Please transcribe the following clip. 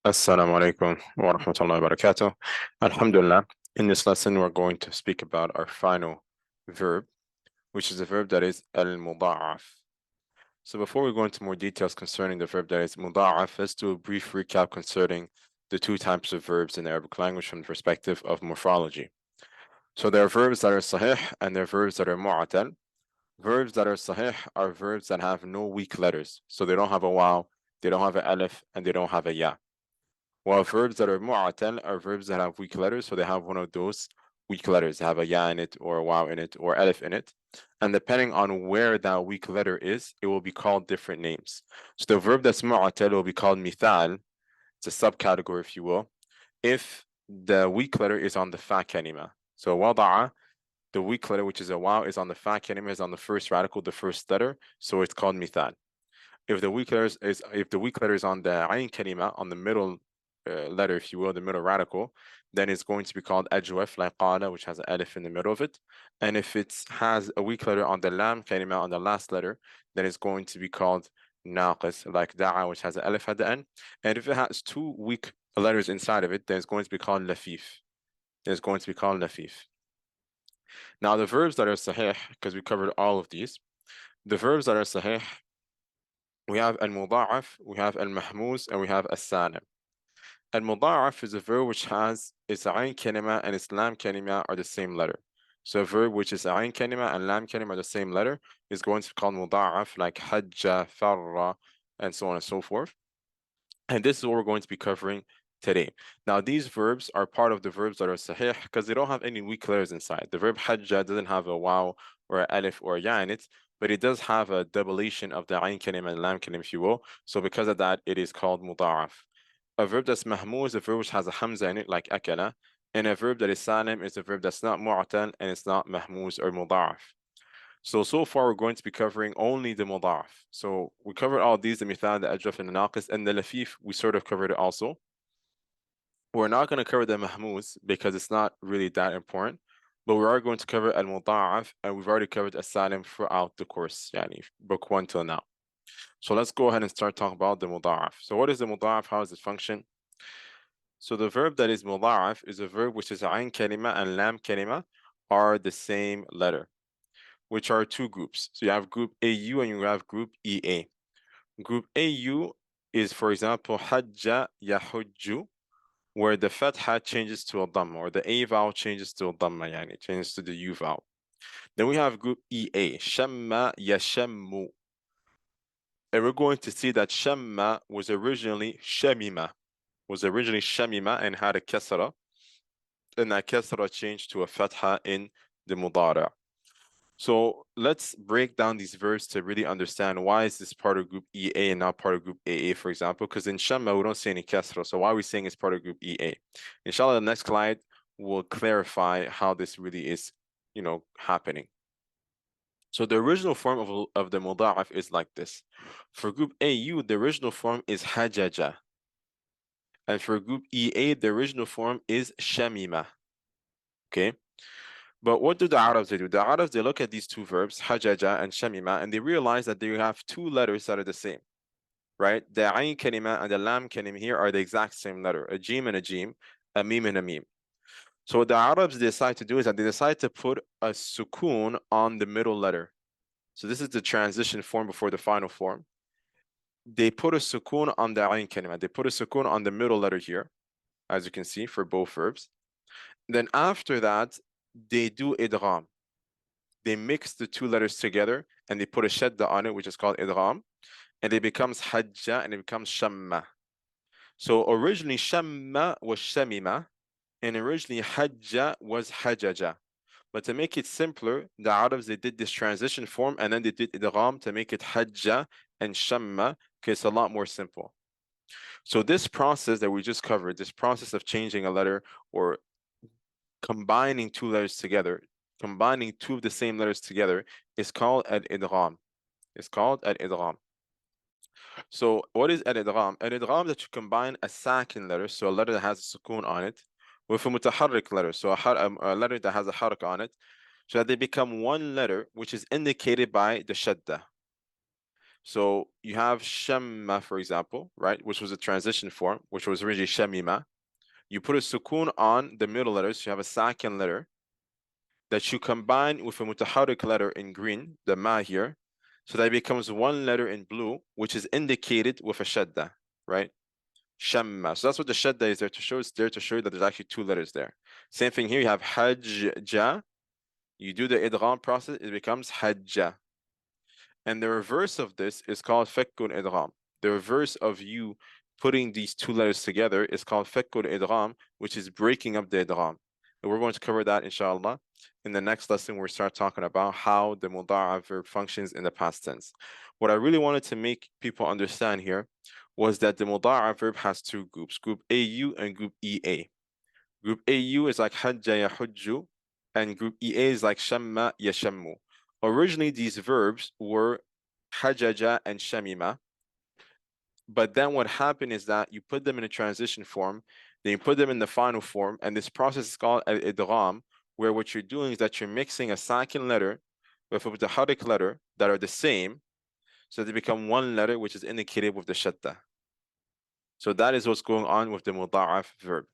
Assalamu alaikum wa rahmatullahi wa barakatuh. Alhamdulillah. In this lesson, we're going to speak about our final verb, which is a verb that is al-muda'af. So before we go into more details concerning the verb that is muda'af, let's do a brief recap concerning the two types of verbs in the Arabic language from the perspective of morphology. So there are verbs that are sahih and there are verbs that are mu'atal. Verbs that are sahih are verbs that have no weak letters. So they don't have a waw, they don't have an alif, and they don't have a ya. While verbs that are mu'atal are verbs that have weak letters, so they have one of those weak letters. They have a ya in it, or a waw in it, or alif in it. And depending on where that weak letter is, it will be called different names. So the verb that's mu'atal will be called mithal. It's a subcategory, if you will, if the weak letter is on the fa kalima. So wada'a, the weak letter, which is a waw, is on the fa kalima, is on the first radical, the first letter, so it's called mithal. If the weak letter is on the ayn kalima, on the middle letter, if you will, the middle radical, then it's going to be called ajwaf, like qala, which has an alif in the middle of it. And if it has a weak letter on the lam kalima, on the last letter, then it's going to be called naqis, like da'a, which has an alif at the end. And if it has two weak letters inside of it, then it's going to be called lafif. It's going to be called lafif. Now the verbs that are sahih, because we covered all of these, the verbs that are sahih, we have al-muda'af, we have al-mahmuz, and we have as-salim. Al-muda'af is a verb which has its ayn kalima and its lam kalima are the same letter. So a verb which is ayn kalima and lam kalima are the same letter is going to be called muda'af, like hajja, farra, and so on and so forth. And this is what we're going to be covering today. Now, these verbs are part of the verbs that are sahih because they don't have any weak letters inside. The verb hajja doesn't have a waw or an alif or a ya in it, but it does have a doublation of the ayn kalima and lam kalima, if you will. So because of that, it is called muda'af. A verb that's mahmuz is a verb which has a hamza in it, like akala, and a verb that is salim is a verb that's not mu'tal and it's not mahmuz or muda'af. So far we're going to be covering only the mudaf. So we covered all these, the mithal, the ajwaf, and the naqis, and the lafif, we sort of covered it also. We're not going to cover the mahmuz because it's not really that important, but we are going to cover al-muda'af, and we've already covered as-salim throughout the course, yani book 1 till now. So let's go ahead and start talking about the muda'af. So what is the muda'af? How does it function? So the verb that is muda'af is a verb which is ayn kalima and lam kalima are the same letter, which are two groups. So you have group AU and you have group EA. Group AU is, for example, hajja yahujju, where the fatha changes to a dhamma, or the A vowel changes to a dhamma, yani changes to the U vowel. Then we have group EA, shamma yashammu. And we're going to see that shamma was originally shamima, and had a kasra, and that kasra changed to a fatha in the mudara. So let's break down these verbs to really understand why is this part of group EA and not part of group AA, for example, because in Shamma we don't see any kasra. So why are we saying it's part of group EA? Inshallah, the next slide will clarify how this really is, happening. So the original form of the muda'af is like this. For group AU, the original form is hajaja. And for group EA, the original form is shamima. Okay? But what do the Arabs do? The Arabs, they look at these two verbs, hajaja and shamima, and they realize that they have two letters that are the same, right? The ayn kalima and the lam kalima here are the exact same letter, a jim and a jim, a mim and a mim. So what the Arabs decide to do is that they decide to put a sukoon on the middle letter. So this is the transition form before the final form. They put a sukoon on the ayn kalima. They put a sukoon on the middle letter here, as you can see, for both verbs. Then after that, they do idgham. They mix the two letters together and they put a shadda on it, which is called idgham, and it becomes hajja and it becomes shamma. So originally shamma was shamima, and originally hajja was hajaja. But to make it simpler, the Arabs, they did this transition form and then they did idgham to make it hajja and shamma, because it's a lot more simple. So this process that we just covered, this process of changing a letter or combining two letters together, combining two of the same letters together, is called al-idgham. It's called al-idgham. So what is al-idgham? Al-idgham that you combine a sakin letter, so a letter that has a sukoon on it, with a mutaharrik letter, so a letter that has a harak on it, so that they become one letter which is indicated by the shadda. So you have shamma, for example, right, which was a transition form, which was originally shamima. You put a sukoon on the middle letters, so you have a second letter that you combine with a mutaharrik letter in green, the ma here, so that it becomes one letter in blue, which is indicated with a shadda, right? Shamma. So that's what the shadda is there to show. It's there to show you that there's actually two letters there. Same thing here. You have hajja. You do the idgham process, it becomes hajja. And the reverse of this is called fakkun idgham. The reverse of you putting these two letters together is called fakkun idgham, which is breaking up the idgham. And we're going to cover that, inshallah, in the next lesson. We'll start talking about how the mudaf verb functions in the past tense. What I really wanted to make people understand here was that the mudaf verb has two groups, group AU and group EA. Group AU is like hajja yahujju, and group EA is like shamma yashammu. Originally, these verbs were hajaja and shamima, but then what happened is that you put them in a transition form, then you put them in the final form, and this process is called idgham, where what you're doing is that you're mixing a second letter with a mutaharrik letter that are the same, so they become one letter, which is indicated with the shadda. So that is what's going on with the mudaf verb.